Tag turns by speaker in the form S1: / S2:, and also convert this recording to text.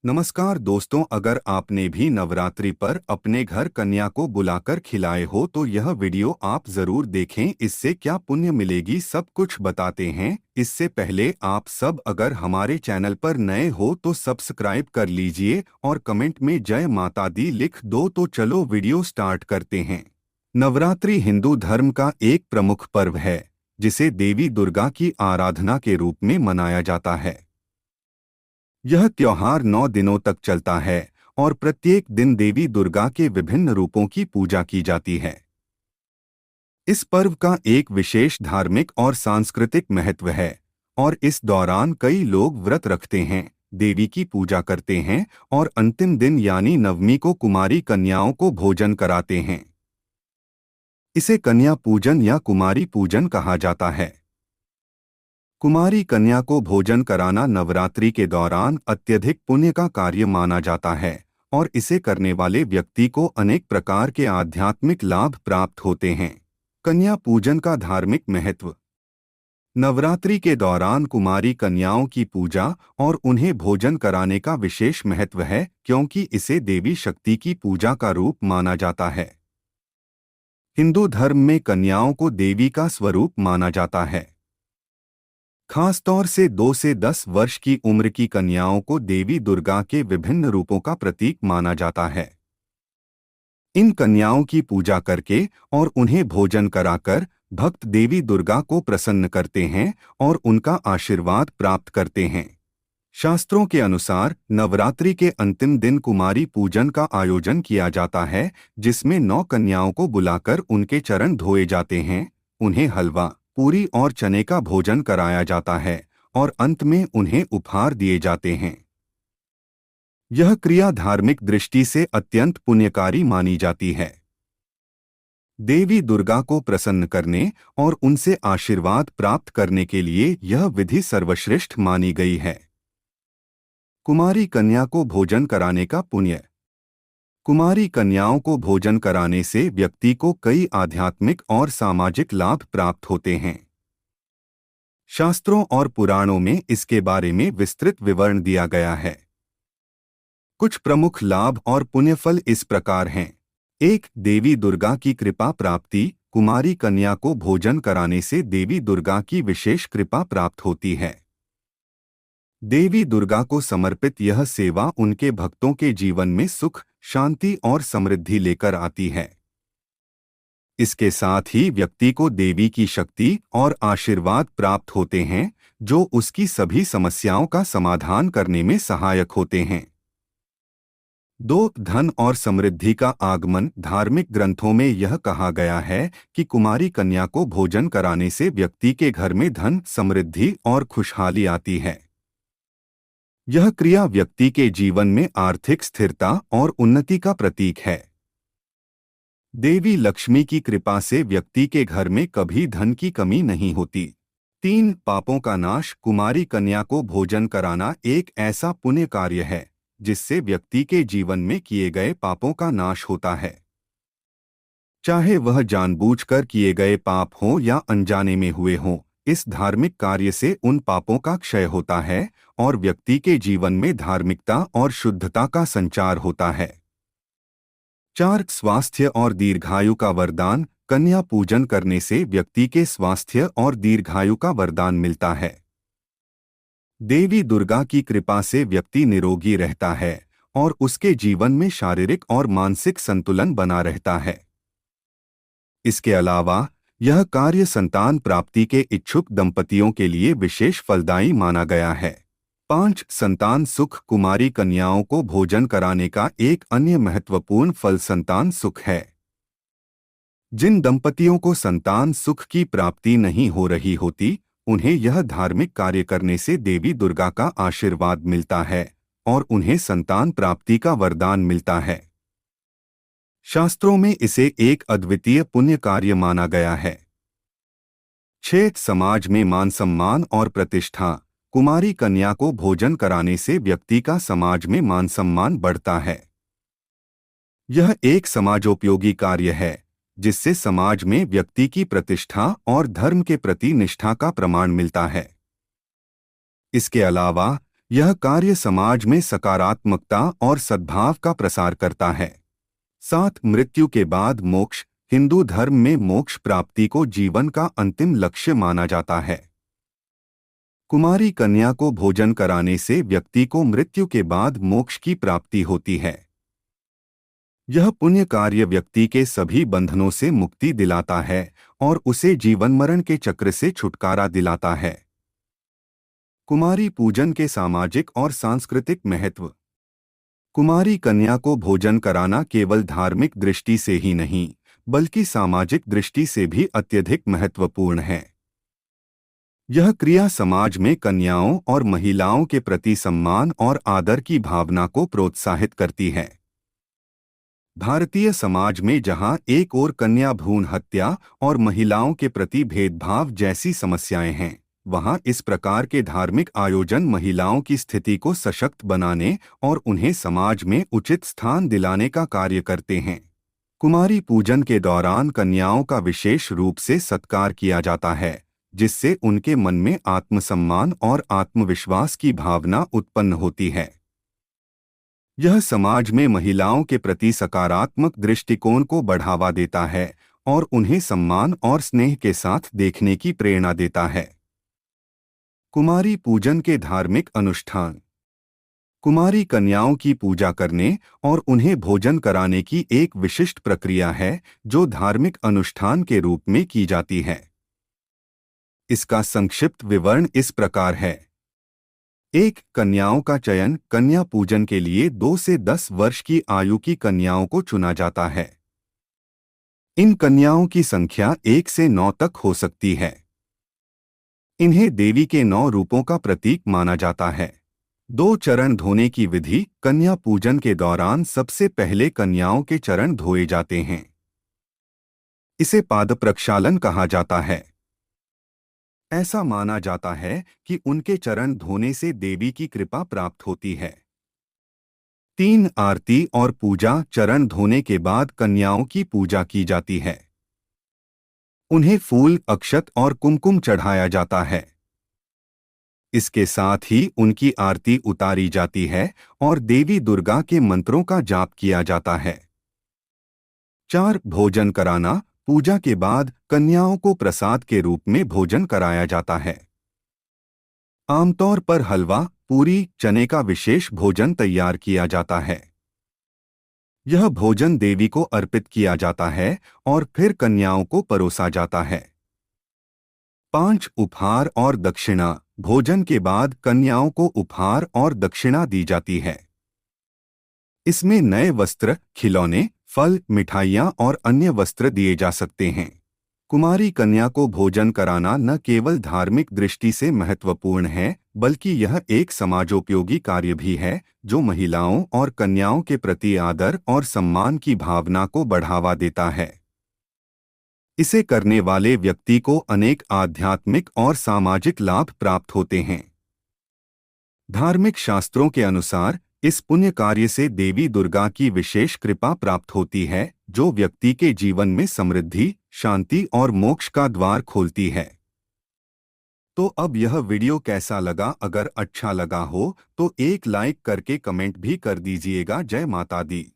S1: नमस्कार दोस्तों, अगर आपने भी नवरात्रि पर अपने घर कन्या को बुलाकर खिलाए हो तो यह वीडियो आप जरूर देखें। इससे क्या पुण्य मिलेगी सब कुछ बताते हैं। इससे पहले आप सब अगर हमारे चैनल पर नए हो तो सब्सक्राइब कर लीजिए और कमेंट में जय माता दी लिख दो। तो चलो वीडियो स्टार्ट करते हैं। नवरात्रि हिंदू धर्म का एक प्रमुख पर्व है जिसे देवी दुर्गा की आराधना के रूप में मनाया जाता है। यह त्योहार 9 दिनों तक चलता है और प्रत्येक दिन देवी दुर्गा के विभिन्न रूपों की पूजा की जाती है। इस पर्व का एक विशेष धार्मिक और सांस्कृतिक महत्व है और इस दौरान कई लोग व्रत रखते हैं, देवी की पूजा करते हैं और अंतिम दिन यानी नवमी को कुमारी कन्याओं को भोजन कराते हैं। इसे कन्या पूजन या कुमारी पूजन कहा जाता है। कुमारी कन्या को भोजन कराना नवरात्रि के दौरान अत्यधिक पुण्य का कार्य माना जाता है और इसे करने वाले व्यक्ति को अनेक प्रकार के आध्यात्मिक लाभ प्राप्त होते हैं। कन्या पूजन का धार्मिक महत्व। नवरात्रि के दौरान कुमारी कन्याओं की पूजा और उन्हें भोजन कराने का विशेष महत्व है क्योंकि इसे देवी शक्ति की पूजा का रूप माना जाता है। हिंदू धर्म में कन्याओं को देवी का स्वरूप माना जाता है। खासतौर से 2 से 10 वर्ष की उम्र की कन्याओं को देवी दुर्गा के विभिन्न रूपों का प्रतीक माना जाता है। इन कन्याओं की पूजा करके और उन्हें भोजन कराकर भक्त देवी दुर्गा को प्रसन्न करते हैं और उनका आशीर्वाद प्राप्त करते हैं। शास्त्रों के अनुसार नवरात्रि के अंतिम दिन कुमारी पूजन का आयोजन किया जाता है, जिसमें 9 कन्याओं को बुलाकर उनके चरण धोए जाते हैं, उन्हें हलवा, पूरी और चने का भोजन कराया जाता है और अंत में उन्हें उपहार दिए जाते हैं। यह क्रिया धार्मिक दृष्टि से अत्यंत पुण्यकारी मानी जाती है। देवी दुर्गा को प्रसन्न करने और उनसे आशीर्वाद प्राप्त करने के लिए यह विधि सर्वश्रेष्ठ मानी गई है। कुमारी कन्या को भोजन कराने का पुण्य। कुमारी कन्याओं को भोजन कराने से व्यक्ति को कई आध्यात्मिक और सामाजिक लाभ प्राप्त होते हैं। शास्त्रों और पुराणों में इसके बारे में विस्तृत विवरण दिया गया है। कुछ प्रमुख लाभ और पुण्यफल इस प्रकार हैं। 1. देवी दुर्गा की कृपा प्राप्ति। कुमारी कन्या को भोजन कराने से देवी दुर्गा की विशेष कृपा प्राप्त होती है। देवी दुर्गा को समर्पित यह सेवा उनके भक्तों के जीवन में सुख, शांति और समृद्धि लेकर आती है। इसके साथ ही व्यक्ति को देवी की शक्ति और आशीर्वाद प्राप्त होते हैं जो उसकी सभी समस्याओं का समाधान करने में सहायक होते हैं। 2. धन और समृद्धि का आगमन। धार्मिक ग्रंथों में यह कहा गया है कि कुमारी कन्या को भोजन कराने से व्यक्ति के घर में धन, समृद्धि और खुशहाली आती है। यह क्रिया व्यक्ति के जीवन में आर्थिक स्थिरता और उन्नति का प्रतीक है। देवी लक्ष्मी की कृपा से व्यक्ति के घर में कभी धन की कमी नहीं होती। 3. पापों का नाश। कुमारी कन्या को भोजन कराना एक ऐसा पुण्य कार्य है जिससे व्यक्ति के जीवन में किए गए पापों का नाश होता है। चाहे वह जानबूझकर किए गए पाप हों या अनजाने में हुए हों, इस धार्मिक कार्य से उन पापों का क्षय होता है और व्यक्ति के जीवन में धार्मिकता और शुद्धता का संचार होता है। 4. स्वास्थ्य और दीर्घायु का वरदान। कन्या पूजन करने से व्यक्ति के स्वास्थ्य और दीर्घायु का वरदान मिलता है। देवी दुर्गा की कृपा से व्यक्ति निरोगी रहता है और उसके जीवन में शारीरिक और मानसिक संतुलन बना रहता है। इसके अलावा यह कार्य संतान प्राप्ति के इच्छुक दंपतियों के लिए विशेष फलदायी माना गया है। 5. संतान सुख। कुमारी कन्याओं को भोजन कराने का एक अन्य महत्वपूर्ण फल संतान सुख है। जिन दंपतियों को संतान सुख की प्राप्ति नहीं हो रही होती, उन्हें यह धार्मिक कार्य करने से देवी दुर्गा का आशीर्वाद मिलता है और उन्हें संतान प्राप्ति का वरदान मिलता है। शास्त्रों में इसे एक अद्वितीय पुण्य कार्य माना गया है। 6. समाज में मान सम्मान और प्रतिष्ठा। कुमारी कन्या को भोजन कराने से व्यक्ति का समाज में मान सम्मान बढ़ता है। यह एक समाजोपयोगी कार्य है जिससे समाज में व्यक्ति की प्रतिष्ठा और धर्म के प्रति निष्ठा का प्रमाण मिलता है। इसके अलावा यह कार्य समाज में सकारात्मकता और सद्भाव का प्रसार करता है। 7 मृत्यु के बाद मोक्ष। हिंदू धर्म में मोक्ष प्राप्ति को जीवन का अंतिम लक्ष्य माना जाता है। कुमारी कन्या को भोजन कराने से व्यक्ति को मृत्यु के बाद मोक्ष की प्राप्ति होती है। यह पुण्य कार्य व्यक्ति के सभी बंधनों से मुक्ति दिलाता है और उसे जीवन मरण के चक्र से छुटकारा दिलाता है। कुमारी पूजन के सामाजिक और सांस्कृतिक महत्व। कुमारी कन्या को भोजन कराना केवल धार्मिक दृष्टि से ही नहीं, बल्कि सामाजिक दृष्टि से भी अत्यधिक महत्वपूर्ण है। यह क्रिया समाज में कन्याओं और महिलाओं के प्रति सम्मान और आदर की भावना को प्रोत्साहित करती है। भारतीय समाज में जहां एक ओर कन्या भ्रूण हत्या और महिलाओं के प्रति भेदभाव जैसी समस्याएं हैं, वहां इस प्रकार के धार्मिक आयोजन महिलाओं की स्थिति को सशक्त बनाने और उन्हें समाज में उचित स्थान दिलाने का कार्य करते हैं। कुमारी पूजन के दौरान कन्याओं का विशेष रूप से सत्कार किया जाता है, जिससे उनके मन में आत्मसम्मान और आत्मविश्वास की भावना उत्पन्न होती है। यह समाज में महिलाओं के प्रति सकारात्मक दृष्टिकोण को बढ़ावा देता है और उन्हें सम्मान और स्नेह के साथ देखने की प्रेरणा देता है। कुमारी पूजन के धार्मिक अनुष्ठान। कुमारी कन्याओं की पूजा करने और उन्हें भोजन कराने की एक विशिष्ट प्रक्रिया है, जो धार्मिक अनुष्ठान के रूप में की जाती है। इसका संक्षिप्त विवरण इस प्रकार है। 1. कन्याओं का चयन। कन्या पूजन के लिए 2 से 10 वर्ष की आयु की कन्याओं को चुना जाता है। इन कन्याओं की संख्या 1 से 9 तक हो सकती है। इन्हें देवी के 9 रूपों का प्रतीक माना जाता है। 2 चरण धोने की विधि। कन्या पूजन के दौरान सबसे पहले कन्याओं के चरण धोए जाते हैं। इसे पाद प्रक्षालन कहा जाता है। ऐसा माना जाता है कि उनके चरण धोने से देवी की कृपा प्राप्त होती है। 3. आरती और पूजा। चरण धोने के बाद कन्याओं की पूजा की जाती है। उन्हें फूल, अक्षत और कुमकुम चढ़ाया जाता है। इसके साथ ही उनकी आरती उतारी जाती है और देवी दुर्गा के मंत्रों का जाप किया जाता है। 4. भोजन कराना। पूजा के बाद कन्याओं को प्रसाद के रूप में भोजन कराया जाता है। आमतौर पर हलवा, पूरी, चने का विशेष भोजन तैयार किया जाता है। यह भोजन देवी को अर्पित किया जाता है और फिर कन्याओं को परोसा जाता है। 5. उपहार और दक्षिणा। भोजन के बाद कन्याओं को उपहार और दक्षिणा दी जाती है। इसमें नए वस्त्र, खिलौने, फल, मिठाइयाँ और अन्य वस्त्र दिए जा सकते हैं। कुमारी कन्या को भोजन कराना न केवल धार्मिक दृष्टि से महत्वपूर्ण है, बल्कि यह एक समाजोपयोगी कार्य भी है, जो महिलाओं और कन्याओं के प्रति आदर और सम्मान की भावना को बढ़ावा देता है। इसे करने वाले व्यक्ति को अनेक आध्यात्मिक और सामाजिक लाभ प्राप्त होते हैं। धार्मिक शास्त्रों के अनुसार इस पुण्य कार्य से देवी दुर्गा की विशेष कृपा प्राप्त होती है, जो व्यक्ति के जीवन में समृद्धि, शांति और मोक्ष का द्वार खोलती है। तो अब यह वीडियो कैसा लगा? अगर अच्छा लगा हो तो एक लाइक करके कमेंट भी कर दीजिएगा। जय माता दी।